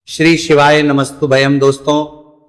श्री शिवाय नमस्तुभयम। दोस्तों,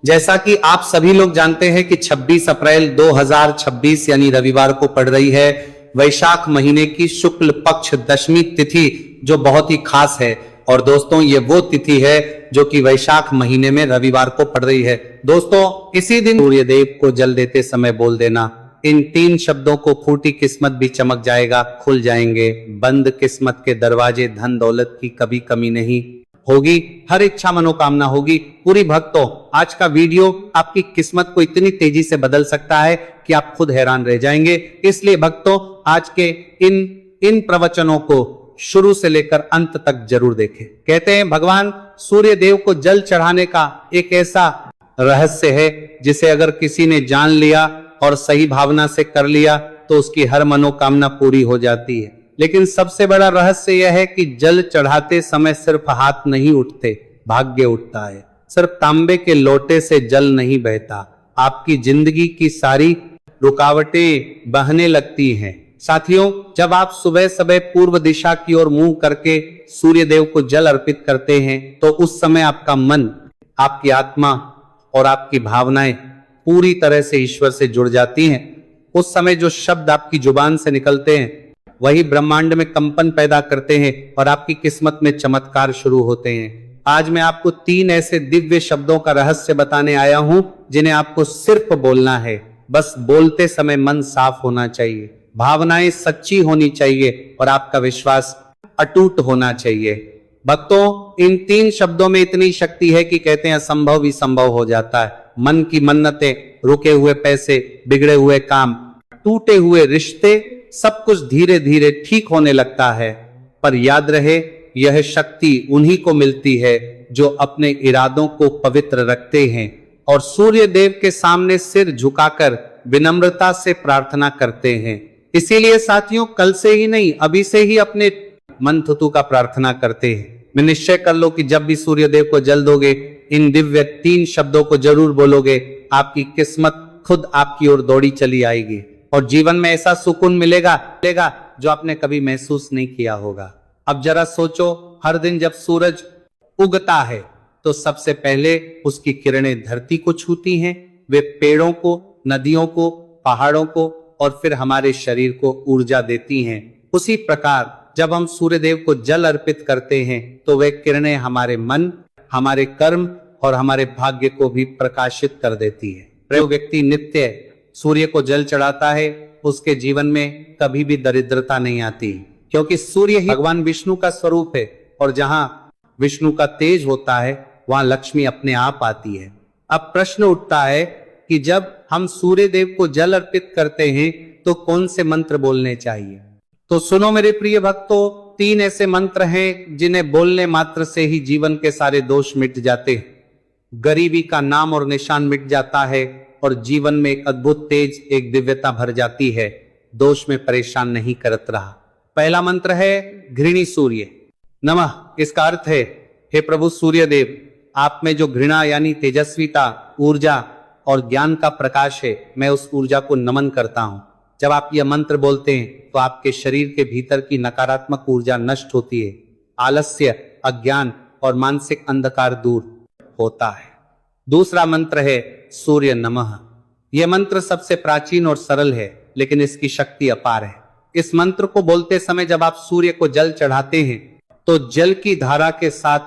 जैसा कि आप सभी लोग जानते हैं कि 26 अप्रैल 2026 यानी रविवार को पड़ रही है वैशाख महीने की शुक्ल पक्ष दशमी तिथि, जो बहुत ही खास है। और दोस्तों, ये वो तिथि है जो कि वैशाख महीने में रविवार को पड़ रही है। दोस्तों, इसी दिन सूर्य देव को जल देते समय बोल देना इन 3 शब्दों को, फूटी किस्मत भी चमक जाएगा, खुल जाएंगे बंद किस्मत के दरवाजे, धन दौलत की कभी कमी नहीं होगी, हर इच्छा मनोकामना होगी पूरी। भक्तों, आज का वीडियो आपकी किस्मत को इतनी तेजी से बदल सकता है कि आप खुद हैरान रह जाएंगे। इसलिए भक्तों, आज के इन प्रवचनों को शुरू से लेकर अंत तक जरूर देखें। कहते हैं भगवान सूर्य देव को जल चढ़ाने का एक ऐसा रहस्य है जिसे अगर किसी ने जान लिया और सही भावना से कर लिया तो उसकी हर मनोकामना पूरी हो जाती है। लेकिन सबसे बड़ा रहस्य यह है कि जल चढ़ाते समय सिर्फ हाथ नहीं उठते, भाग्य उठता है। सिर्फ तांबे के लोटे से जल नहीं बहता, आपकी जिंदगी की सारी रुकावटें बहने लगती हैं। साथियों, जब आप सुबह सुबह पूर्व दिशा की ओर मुंह करके सूर्य देव को जल अर्पित करते हैं तो उस समय आपका मन, आपकी आत्मा और आपकी भावनाएं पूरी तरह से ईश्वर से जुड़ जाती हैं। उस समय जो शब्द आपकी जुबान से निकलते हैं वही ब्रह्मांड में कंपन पैदा करते हैं और आपकी किस्मत में चमत्कार शुरू होते हैं। आज मैं आपको 3 ऐसे दिव्य शब्दों का रहस्य बताने आया हूं जिन्हें आपको सिर्फ बोलना है। बस बोलते समय मन साफ होना चाहिए, भावनाएं सच्ची होनी चाहिए और आपका विश्वास अटूट होना चाहिए। भक्तों, इन 3 शब्दों में इतनी शक्ति है कि कहते हैं असंभव भी संभव हो जाता है। मन की मन्नतें, रुके हुए पैसे, बिगड़े हुए काम, टूटे हुए रिश्ते, सब कुछ धीरे धीरे ठीक होने लगता है। पर याद रहे, यह शक्ति उन्हीं को मिलती है जो अपने इरादों को पवित्र रखते हैं और सूर्य देव के सामने सिर झुकाकर विनम्रता से प्रार्थना करते हैं। इसीलिए साथियों, कल से ही नहीं, अभी से ही अपने मन थुतु का प्रार्थना करते हैं। मैं निश्चय कर लो कि जब भी सूर्य देव को जल दोगे, इन दिव्य 3 शब्दों को जरूर बोलोगे, आपकी किस्मत खुद आपकी ओर दौड़ी चली आएगी और जीवन में ऐसा सुकून मिलेगा जो आपने कभी महसूस नहीं किया होगा। अब जरा सोचो, हर दिन जब सूरज उगता है तो सबसे पहले उसकी किरणें धरती को छूती हैं, वे पेड़ों को, नदियों को, पहाड़ों को और फिर हमारे शरीर को ऊर्जा देती हैं। उसी प्रकार जब हम सूर्य देव को जल अर्पित करते हैं तो वे किरणें हमारे मन, हमारे कर्म और हमारे भाग्य को भी प्रकाशित कर देती है। जो व्यक्ति नित्य सूर्य को जल चढ़ाता है उसके जीवन में कभी भी दरिद्रता नहीं आती, क्योंकि सूर्य ही भगवान विष्णु का स्वरूप है और जहां विष्णु का तेज होता है वहां लक्ष्मी अपने आप आती है। अब प्रश्न उठता है कि जब हम सूर्य देव को जल अर्पित करते हैं तो कौन से मंत्र बोलने चाहिए। तो सुनो मेरे प्रिय भक्तों, 3 ऐसे मंत्र हैं जिन्हें बोलने मात्र से ही जीवन के सारे दोष मिट जाते हैं, गरीबी का नाम और निशान मिट जाता है और जीवन में एक अद्भुत तेज, एक दिव्यता भर जाती है। दोष में परेशान नहीं करत रहा। पहला मंत्र है घृणी सूर्य नमः। इसका अर्थ है, हे प्रभु सूर्य देव, आप में जो घृणा यानी तेजस्विता, ऊर्जा और ज्ञान का प्रकाश है, मैं उस ऊर्जा को नमन करता हूं। जब आप यह मंत्र बोलते हैं तो आपके शरीर के भीतर की नकारात्मक ऊर्जा नष्ट होती है, आलस्य, अज्ञान और मानसिक अंधकार दूर होता है। दूसरा मंत्र है सूर्य नमः। यह मंत्र सबसे प्राचीन और सरल है, लेकिन इसकी शक्ति अपार है। इस मंत्र को बोलते समय जब आप सूर्य को जल चढ़ाते हैं तो जल की धारा के साथ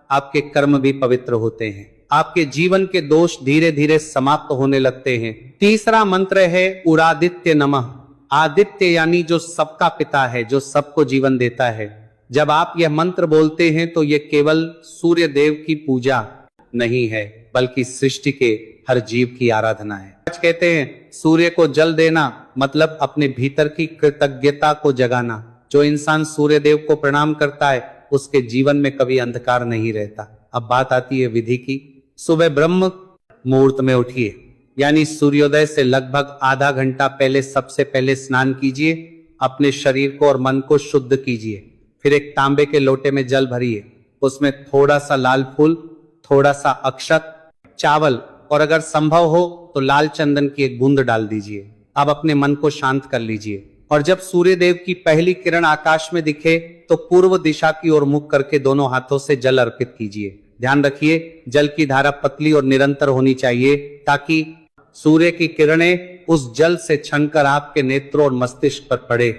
आपके कर्म भी पवित्र होते हैं, आपके जीवन के दोष धीरे धीरे समाप्त होने लगते हैं। तीसरा मंत्र है उरादित्य नमः। आदित्य यानी जो सबका पिता है, जो सबको जीवन देता है। जब आप यह मंत्र बोलते हैं तो यह केवल सूर्य देव की पूजा नहीं है, बल्कि सृष्टि के हर जीव की आराधना है। आज कहते हैं सूर्य को जल देना मतलब अपने भीतर की कृतज्ञता को जगाना। जो इंसान सूर्य देव को प्रणाम करता है उसके जीवन में कभी अंधकार नहीं रहता। अब बात आती है विधि की। सुबह ब्रह्म मुहूर्त में उठिए, यानी सूर्योदय से लगभग आधा घंटा पहले सबसे पहले स्नान कीजिए, अपने शरीर को और मन को शुद्ध कीजिए। फिर एक तांबे के लोटे में जल भरिए, उसमें थोड़ा सा लाल फूल, थोड़ा सा अक्षत, चावल और अगर संभव हो तो लाल चंदन की एक बूंद डाल दीजिए। अब अपने मन को शांत कर लीजिए और जब सूर्य देव की पहली किरण आकाश में दिखे तो पूर्व दिशा की ओर मुख करके दोनों हाथों से जल अर्पित कीजिए। ध्यान रखिए, जल की धारा पतली और निरंतर होनी चाहिए ताकि सूर्य की किरणें उस जल से छनकर आपके नेत्रों और मस्तिष्क पर पड़े।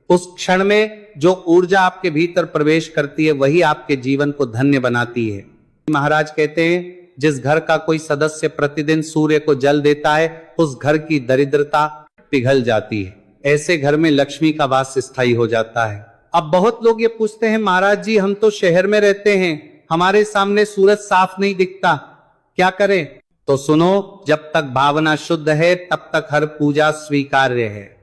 उस क्षण में जो ऊर्जा आपके भीतर प्रवेश करती है वही आपके जीवन को धन्य बनाती है। महाराज कहते हैं, जिस घर का कोई सदस्य प्रतिदिन सूर्य को जल देता है उस घर की दरिद्रता पिघल जाती है। ऐसे घर में लक्ष्मी का वास स्थायी हो जाता है। अब बहुत लोग ये पूछते हैं, महाराज जी हम तो शहर में रहते हैं, हमारे सामने सूरज साफ नहीं दिखता, क्या करें? तो सुनो, जब तक भावना शुद्ध है तब तक हर पूजा स्वीकार्य है।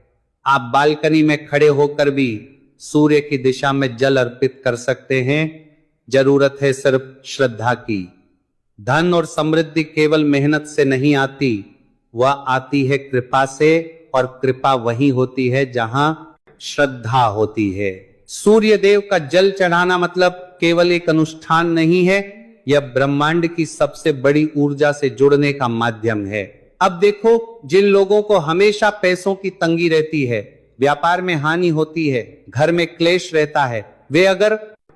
आप बालकनी में खड़े होकर भी सूर्य की दिशा में जल अर्पित कर सकते हैं। जरूरत है सिर्फ श्रद्धा की। धन और समृद्धि केवल मेहनत से नहीं आती, वह आती है कृपा से, और कृपा वही होती है जहां श्रद्धा होती है। सूर्य देव का जल चढ़ाना मतलब केवल एक अनुष्ठान नहीं है, यह ब्रह्मांड की सबसे बड़ी ऊर्जा से जुड़ने का माध्यम है। अब देखो, जिन लोगों को हमेशा पैसों की तंगी रहती है, व्यापार में हानि होती है, घर में क्लेश रहता है, वे अगर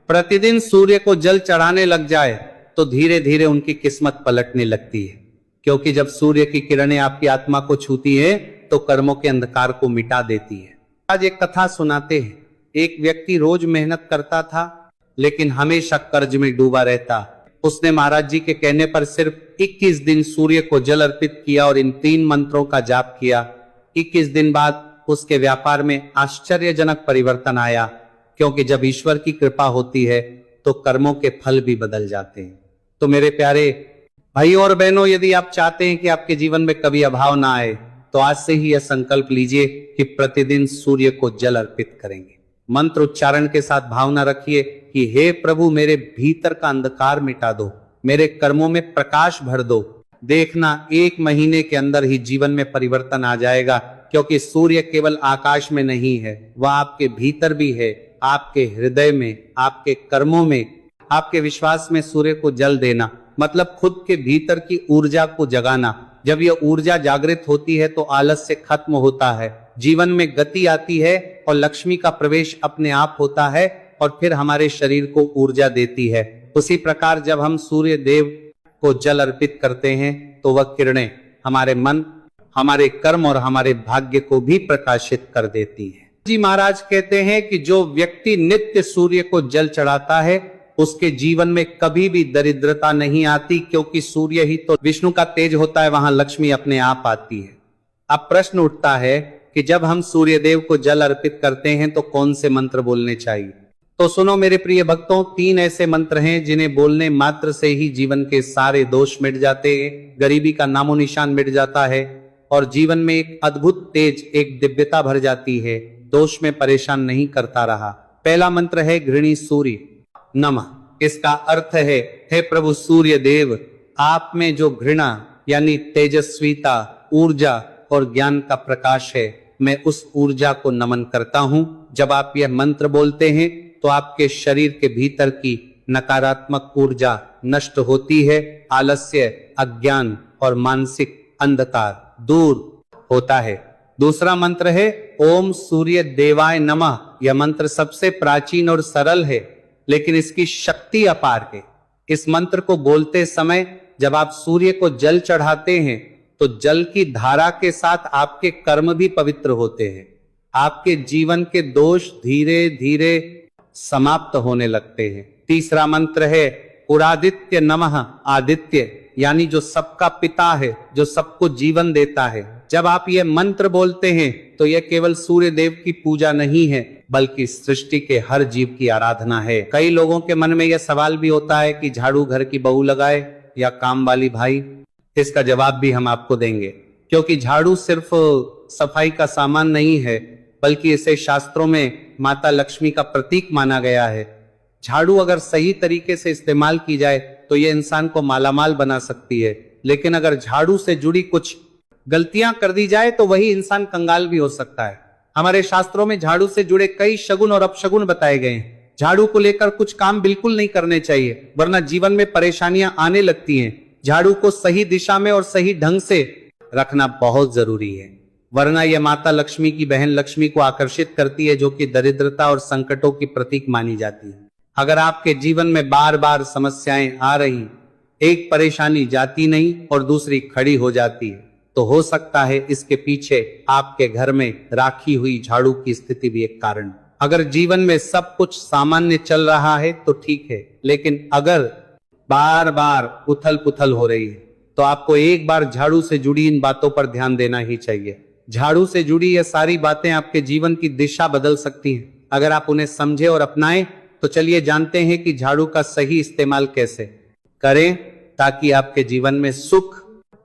प्रतिदिन सूर्य को जल चढ़ाने लग जाए तो धीरे धीरे उनकी किस्मत पलटने लगती है। क्योंकि जब सूर्य की किरणें आपकी आत्मा को छूती है तो कर्मों के अंधकार को मिटा देती है। आज एक कथा सुनाते हैं। एक व्यक्ति रोज मेहनत करता था लेकिन हमेशा कर्ज में डूबा रहता। उसने महाराज जी के कहने पर सिर्फ 21 दिन सूर्य को जल अर्पित किया और इन 3 मंत्रों का जाप किया। 21 दिन बाद उसके व्यापार में आश्चर्यजनक परिवर्तन आया, क्योंकि जब ईश्वर की कृपा होती है तो कर्मों के फल भी बदल जाते हैं। तो मेरे प्यारे भाइयों और बहनों, यदि आप चाहते हैं कि आपके जीवन में कभी अभाव ना आए तो आज से ही यह संकल्प लीजिए कि प्रतिदिन सूर्य को जल अर्पित करेंगे। मंत्र उच्चारण के साथ भावना रखिए कि हे प्रभु, मेरे भीतर का अंधकार मिटा दो, मेरे कर्मों में प्रकाश भर दो। देखना, 1 महीने के अंदर ही जीवन में परिवर्तन आ जाएगा, क्योंकि सूर्य केवल आकाश में नहीं है, वह आपके भीतर भी है, आपके हृदय में, आपके कर्मों में। आपके विश्वास में सूर्य को जल देना मतलब खुद के भीतर की ऊर्जा को जगाना। जब यह ऊर्जा जागृत होती है तो आलस्य खत्म होता है, जीवन में गति आती है और लक्ष्मी का प्रवेश अपने आप होता है और फिर हमारे शरीर को ऊर्जा देती है। उसी प्रकार जब हम सूर्य देव को जल अर्पित करते हैं तो वह किरणें हमारे मन, हमारे कर्म और हमारे भाग्य को भी प्रकाशित कर देती है। जी महाराज कहते हैं कि जो व्यक्ति नित्य सूर्य को जल चढ़ाता है उसके जीवन में कभी भी दरिद्रता नहीं आती, क्योंकि सूर्य ही तो विष्णु का तेज होता है, वहां लक्ष्मी अपने आप आती है। अब प्रश्न उठता है कि जब हम सूर्य देव को जल अर्पित करते हैं तो कौन से मंत्र बोलने चाहिए? तो सुनो मेरे प्रिय भक्तों, 3 ऐसे मंत्र हैं जिन्हें बोलने मात्र से ही जीवन के सारे दोष मिट जाते हैं, गरीबी का नामो निशान मिट जाता है और जीवन में एक अद्भुत तेज, एक दिव्यता भर जाती है। दोष में परेशान नहीं करता रहा। पहला मंत्र है घृणी सूर्य नमः। इसका अर्थ है, हे प्रभु सूर्य देव, आप में जो घृणा यानी तेजस्वीता, ऊर्जा और ज्ञान का प्रकाश है, मैं उस ऊर्जा को नमन करता हूं। जब आप यह मंत्र बोलते हैं तो आपके शरीर के भीतर की नकारात्मक ऊर्जा नष्ट होती है, आलस्य, अज्ञान और मानसिक अंधकार दूर होता है। दूसरा मंत्र है ओम सूर्य देवाय नमः। यह मंत्र सबसे प्राचीन और सरल है, लेकिन इसकी शक्ति अपार है। इस मंत्र को बोलते समय जब आप सूर्य को जल चढ़ाते हैं तो जल की धारा के साथ आपके कर्म भी पवित्र होते हैं। आपके जीवन के दोष धीरे धीरे समाप्त होने लगते हैं। तीसरा मंत्र है पुरादित्य नमः। आदित्य यानी जो सबका पिता है, जो सबको जीवन देता है। जब आप यह मंत्र बोलते हैं तो यह केवल सूर्य देव की पूजा नहीं है, बल्कि सृष्टि के हर जीव की आराधना है। कई लोगों के मन में यह सवाल भी होता है कि झाड़ू घर की बहू लगाए या काम वाली भाई। इसका जवाब भी हम आपको देंगे, क्योंकि झाड़ू सिर्फ सफाई का सामान नहीं है, बल्कि इसे शास्त्रों में माता लक्ष्मी का प्रतीक माना गया है। झाड़ू अगर सही तरीके से इस्तेमाल की जाए तो यह इंसान को मालामाल बना सकती है, लेकिन अगर झाड़ू से जुड़ी कुछ गलतियां कर दी जाए तो वही इंसान कंगाल भी हो सकता है। हमारे शास्त्रों में झाड़ू से जुड़े कई शगुन और अपशगुन बताए गए हैं। झाड़ू को लेकर कुछ काम बिल्कुल नहीं करने चाहिए, वरना जीवन में परेशानियां आने लगती हैं। झाड़ू को सही दिशा में और सही ढंग से रखना बहुत जरूरी है, वरना यह माता लक्ष्मी की बहन लक्ष्मी को आकर्षित करती है, जो कि दरिद्रता और संकटों की प्रतीक मानी जाती है। अगर आपके जीवन में बार बार समस्याएं आ रही, एक परेशानी जाती नहीं और दूसरी खड़ी हो जाती है, तो हो सकता है इसके पीछे आपके घर में राखी हुई झाड़ू की स्थिति भी एक कारण। अगर जीवन में सब कुछ सामान्य चल रहा है तो ठीक है, लेकिन अगर बार बार उथल पुथल हो रही है तो आपको एक बार झाड़ू से जुड़ी इन बातों पर ध्यान देना ही चाहिए। झाड़ू से जुड़ी ये सारी बातें आपके जीवन की दिशा बदल सकती हैं अगर आप उन्हें समझे और अपनाएं। तो चलिए जानते हैं कि झाड़ू का सही इस्तेमाल कैसे करें ताकि आपके जीवन में सुख,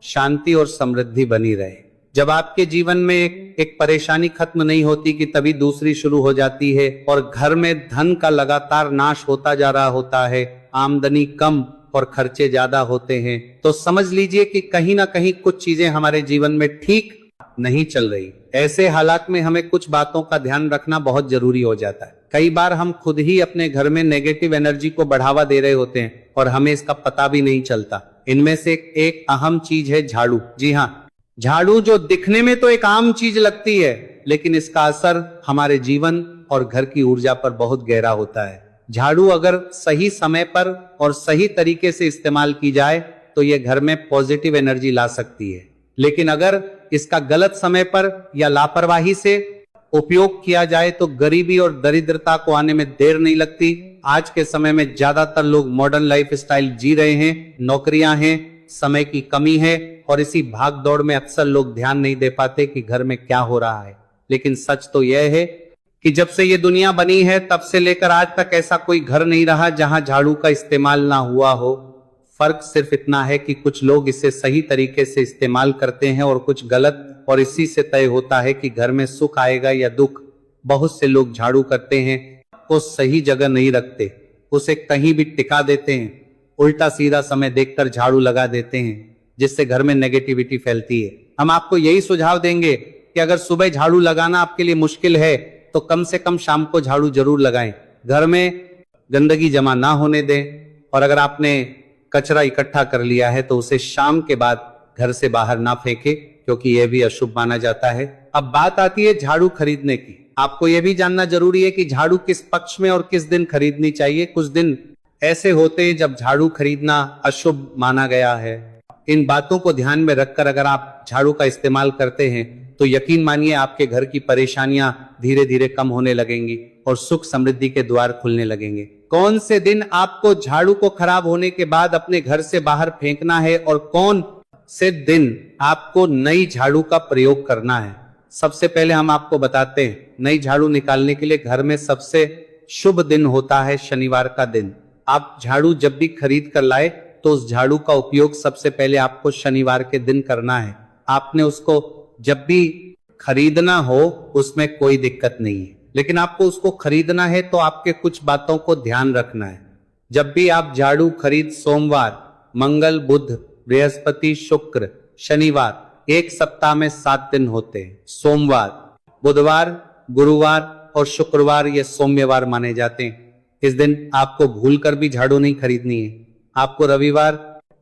शांति और समृद्धि बनी रहे। जब आपके जीवन में एक परेशानी खत्म नहीं होती कि तभी दूसरी शुरू हो जाती है और घर में धन का लगातार नाश होता जा रहा होता है, आमदनी कम और खर्चे ज्यादा होते हैं, तो समझ लीजिए कि कहीं ना कहीं कुछ चीजें हमारे जीवन में ठीक नहीं चल रही। ऐसे हालात में हमें कुछ बातों का ध्यान रखना बहुत जरूरी हो जाता है। कई बार हम खुद ही अपने घर में नेगेटिव एनर्जी को बढ़ावा दे रहे होते हैं और हमें इसका पता भी नहीं चलता। इनमें से एक अहम चीज है झाड़ू। जी हाँ, झाड़ू जो दिखने में तो एक आम चीज लगती है, लेकिन इसका असर हमारे जीवन और घर की ऊर्जा पर बहुत गहरा होता है। झाड़ू अगर सही समय पर और सही तरीके से इस्तेमाल की जाए तो यह घर में पॉजिटिव एनर्जी ला सकती है, लेकिन अगर इसका गलत समय पर या लापरवाही से उपयोग किया जाए तो गरीबी और दरिद्रता को आने में देर नहीं लगती। आज के समय में ज्यादातर लोग मॉडर्न लाइफ स्टाइल जी रहे हैं, नौकरियां हैं, समय की कमी है और इसी भाग दौड़ में अक्सर लोग ध्यान नहीं दे पाते कि घर में क्या हो रहा है। लेकिन सच तो यह है कि जब से ये दुनिया बनी है तब से लेकर आज तक ऐसा कोई घर नहीं रहा जहां झाड़ू का इस्तेमाल ना हुआ हो। फर्क सिर्फ इतना है कि कुछ लोग इसे सही तरीके से इस्तेमाल करते हैं और कुछ गलत, और इसी से तय होता है कि घर में सुख आएगा या दुख। बहुत से लोग झाड़ू करते हैं को सही जगह नहीं रखते, उसे कहीं भी टिका देते हैं, उल्टा सीधा समय देखकर झाड़ू लगा देते हैं, जिससे घर में नेगेटिविटी फैलती है। हम आपको यही सुझाव देंगे कि अगर सुबह झाड़ू लगाना आपके लिए मुश्किल है तो कम से कम शाम को झाड़ू जरूर लगाएं। घर में गंदगी जमा ना होने दें, और अगर आपने कचरा इकट्ठा कर लिया है तो उसे शाम के बाद घर से बाहर ना फेंके, क्योंकि यह भी अशुभ माना जाता है। अब बात आती है झाड़ू खरीदने की। आपको यह भी जानना जरूरी है कि झाड़ू किस पक्ष में और किस दिन खरीदनी चाहिए। कुछ दिन ऐसे होते हैं जब झाड़ू खरीदना अशुभ माना गया है। इन बातों को ध्यान में रखकर अगर आप झाड़ू का इस्तेमाल करते हैं तो यकीन मानिए आपके घर की परेशानियां धीरे धीरे कम होने लगेंगी और सुख समृद्धि के द्वार खुलने लगेंगे। कौन से दिन आपको झाड़ू को खराब होने के बाद अपने घर से बाहर फेंकना है और कौन से दिन आपको नई झाड़ू का प्रयोग करना है, सबसे पहले हम आपको बताते हैं। नई झाड़ू निकालने के लिए घर में सबसे शुभ दिन होता है शनिवार का दिन। आप झाड़ू जब भी खरीद कर लाए तो उस झाड़ू का उपयोग सबसे पहले आपको शनिवार के दिन करना है। आपने उसको जब भी खरीदना हो उसमें कोई दिक्कत नहीं है, लेकिन आपको उसको खरीदना है तो आपके कुछ बातों को ध्यान रखना है। जब भी आप झाड़ू खरीद सोमवार, मंगल, बुध, बृहस्पति, शुक्र, शनिवार, एक सप्ताह में 7 दिन होते हैं। सोमवार, बुधवार, गुरुवार और शुक्रवार ये सौम्यवार माने जाते हैं। इस दिन आपको भूलकर भी झाड़ू नहीं खरीदनी है। आपको रविवार,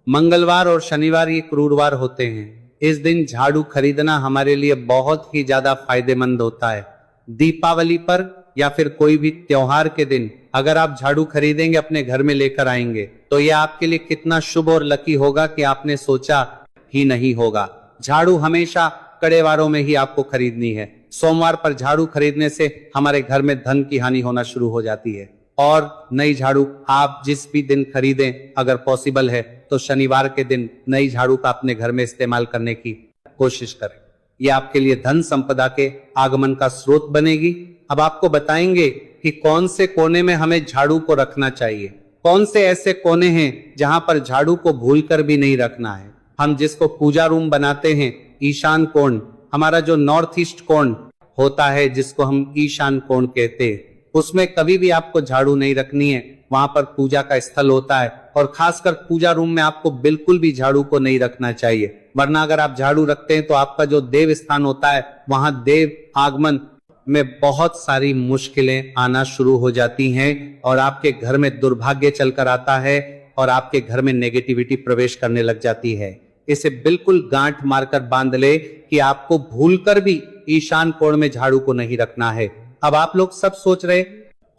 मंगलवार और शनिवार ये क्रूरवार होते हैं। इस दिन झाड़ू खरीदना हमारे लिए बहुत ही ज्यादा फायदेमंद होता है। दीपावली पर या फिर कोई भी त्योहार के दिन अगर आप झाड़ू खरीदेंगे, अपने घर में लेकर आएंगे, तो यह आपके लिए कितना शुभ और लकी होगा कि आपने सोचा ही नहीं होगा। झाड़ू हमेशा कड़े वारों में ही आपको खरीदनी है। सोमवार पर झाड़ू खरीदने से हमारे घर में धन की हानि होना शुरू हो जाती है। और नई झाड़ू आप जिस भी दिन खरीदें, अगर पॉसिबल है तो शनिवार के दिन नई झाड़ू का अपने घर में इस्तेमाल करने की कोशिश करें। यह आपके लिए धन संपदा के आगमन का स्रोत बनेगी। अब आपको बताएंगे कि कौन से कोने में हमें झाड़ू को रखना चाहिए, कौन से ऐसे कोने हैं जहां पर झाड़ू को भूलकर भी नहीं रखना है। हम जिसको पूजा रूम बनाते हैं, ईशान कोण, हमारा जो नॉर्थ ईस्ट कोण होता है जिसको हम ईशान कोण कहते हैं, उसमें कभी भी आपको झाड़ू नहीं रखनी है। वहां पर पूजा का स्थल होता है और खासकर पूजा रूम में आपको बिल्कुल भी झाड़ू को नहीं रखना चाहिए, वरना अगर आप झाड़ू रखते हैं तो आपका जो देव स्थान होता है वहां देव आगमन में बहुत सारी मुश्किलें आना शुरू हो जाती हैं और आपके घर में दुर्भाग्य चलकर आता है और आपके घर में नेगेटिविटी प्रवेश करने लग जाती है। इसे बिल्कुल गांठ मारकर बांध ले कि आपको भूलकर भी ईशान कोण में झाड़ू को नहीं रखना है। अब आप लोग सब सोच रहे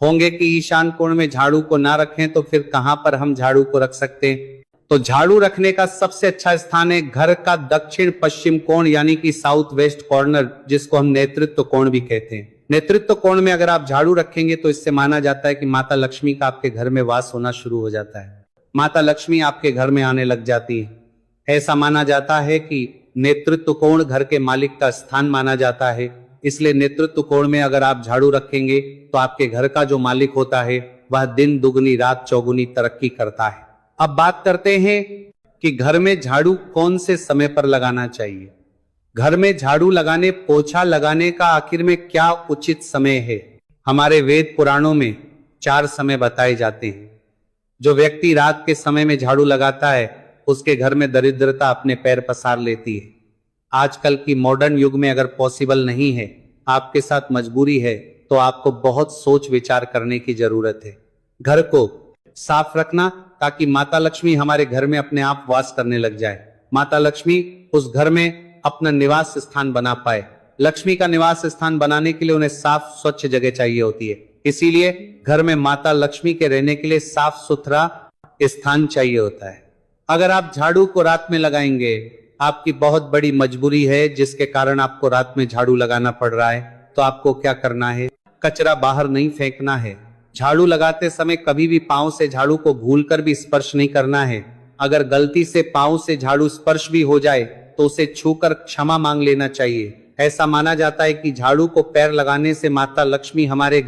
होंगे कि ईशान कोण में झाड़ू को ना रखें तो फिर कहां पर हम झाड़ू को रख सकते हैं? तो झाड़ू रखने का सबसे अच्छा स्थान है घर का दक्षिण पश्चिम कोण यानी कि साउथ वेस्ट कॉर्नर, जिसको हम नेतृत्व कोण भी कहते हैं। नेतृत्व कोण में अगर आप झाड़ू रखेंगे तो इससे माना जाता है कि माता लक्ष्मी का आपके घर में वास होना शुरू हो जाता है, माता लक्ष्मी आपके घर में आने लग जाती है। ऐसा माना जाता है कि नेतृत्व कोण घर के मालिक का स्थान माना जाता है, इसलिए नेतृत्व कोण में अगर आप झाड़ू रखेंगे तो आपके घर का जो मालिक होता है वह दिन दुगनी रात चौगुनी तरक्की करता है। अब बात करते हैं कि घर में झाड़ू कौन से समय पर लगाना चाहिए। घर में झाड़ू लगाने, पोछा लगाने का आखिर में क्या उचित समय है? हमारे वेद पुराणों में 4 समय बताए जाते हैं। जो व्यक्ति रात के समय में झाड़ू लगाता है उसके घर में दरिद्रता अपने पैर पसार लेती है। आजकल की मॉडर्न युग में अगर पॉसिबल नहीं है, आपके साथ मजबूरी है, तो आपको बहुत सोच विचार करने की जरूरत है। घर को साफ रखना ताकि माता लक्ष्मी हमारे घर में अपने आप वास करने लग जाए, माता लक्ष्मी उस घर में अपना निवास स्थान बना पाए। लक्ष्मी का निवास स्थान बनाने के लिए उन्हें साफ स्वच्छ जगह चाहिए होती है, इसीलिए घर में माता लक्ष्मी के रहने के लिए साफ सुथरा स्थान चाहिए होता है। अगर आप झाड़ू को रात में लगाएंगे, आपकी बहुत बड़ी मजबूरी है जिसके कारण आपको रात में झाड़ू लगाना पड़ रहा है, तो आपको क्या करना है? कचरा बाहर नहीं फेंकना है। झाड़ू लगाते समय कभी भी पांव से झाड़ू को भूलकर भी स्पर्श नहीं करना है। अगर गलती से पांव से झाड़ू स्पर्श भी हो जाए तो उसे छूकर क्षमा मांग लेना चाहिए। ऐसा माना जाता है कि झाड़ू को पैर लगाने से माता लक्ष्मी हमारे